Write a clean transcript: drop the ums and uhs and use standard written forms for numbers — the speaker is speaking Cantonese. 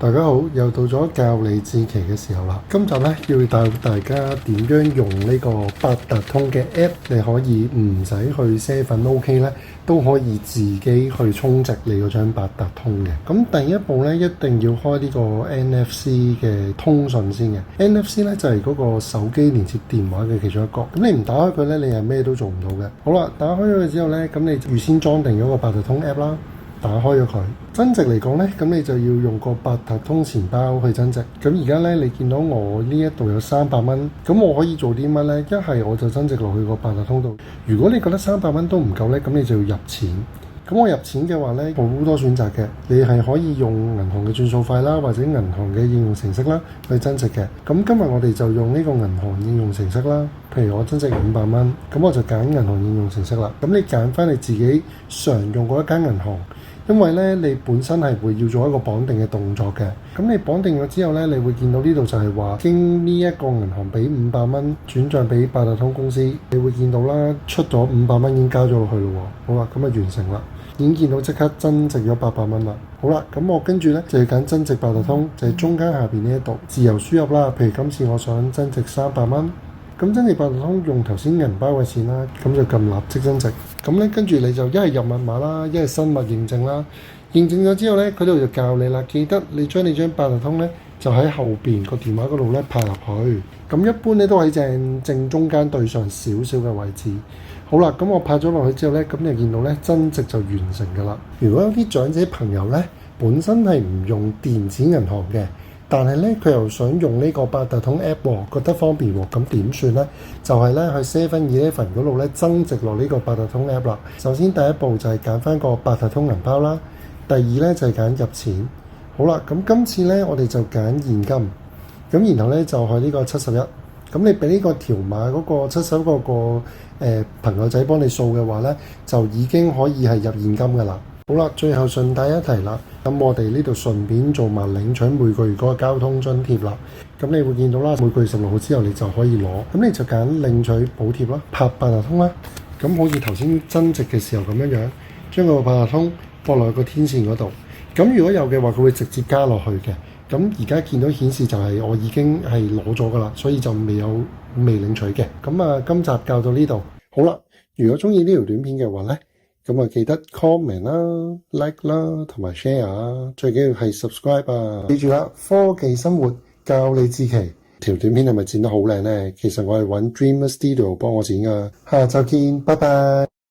大家好，又到咗教你自期嘅時候啦。今集咧要帶大家點樣用呢個八達通嘅 app，你可以唔使去7 OK 咧，都可以自己去充值你嗰張八達通嘅。咁第一步咧，一定要開呢個 NFC 嘅通訊先嘅。NFC 咧就係嗰個手機連接電話嘅其中一個。咁你唔打開佢咧，你係咩都做唔到嘅。好啦，打開咗佢之後咧，咁你預先裝定咗個八達通 app 啦。打開咗佢，增值嚟講呢，咁你就要用個八達通錢包去增值。咁而家呢，你見到我呢一度有300蚊，咁我可以做啲乜呢？一係我就增值落去個八達通度。如果你覺得300蚊都唔夠呢，咁你就要入錢。咁我入錢嘅話呢，好多選擇嘅，你係可以用銀行嘅轉數快啦，或者銀行嘅應用程式啦去增值嘅。咁今日我哋就用呢個銀行應用程式啦。譬如我增值500蚊，咁我就揀銀行應用程式啦。咁你揀翻你自己常用嗰一間銀行。因為咧，你本身係會要做一個綁定嘅動作嘅。咁你綁定咗之後咧，你會見到呢度就係話經呢一個銀行俾500蚊轉帳俾八達通公司，你會見到啦，出咗500蚊已經交咗落去咯喎。好啦，咁啊完成啦，已經見到即刻增值咗800蚊啦。好啦，咁我跟住咧就要揀增值八達通，就係中間下邊呢一度自由輸入啦。譬如今次我想增值300蚊。咁增值八達通用頭先銀包嘅錢啦，咁就撳立即增值。咁咧跟住你就一係入密碼啦，一係生物認證啦。認證咗之後咧，佢度就教你啦，記得你將你張八達通咧就喺後邊個電話嗰度咧拍入去。咁一般咧都喺正中間對上少少嘅位置。好啦，咁我拍咗落去之後咧，咁你就見到咧增值就完成㗎啦。如果有啲長者朋友咧本身係唔用電子銀行嘅，但係咧，佢又想用呢個八達通 app 喎，覺得方便喎，咁點算呢？就係咧去7-Eleven嗰度咧增值落呢個八達通 app 啦。首先第一步就係揀翻個八達通銀包啦，第二咧就係揀入錢。好啦，咁今次咧我哋就揀現金，咁然後咧就係呢個71。咁你俾呢個條碼嗰個71嗰個朋友仔幫你掃嘅話咧，就已經可以係入現金㗎啦。好啦，最後順帶一提啦，咁我哋呢度順便做埋領取每個月嗰個交通津貼啦。咁你會見到啦，每個月16號之後你就可以攞，咁你就揀領取補貼啦，拍八達通啦。咁好似頭先增值嘅時候咁樣樣，將個八達通駁落去個天線嗰度。咁如果有嘅話，佢會直接加落去嘅。咁而家見到顯示就係我已經係攞咗噶啦，所以就未領取嘅。咁啊，今集教到呢度，好啦。如果中意呢條短片嘅話呢，咁啊記得 comment 啦、like 啦同埋 share 啊，最緊要係 subscribe 啊！記住啦，科技生活教你自期。條短片係咪剪得好靚呢？其實我係揾 Dreamer Studio 幫我剪噶。下集見，拜拜。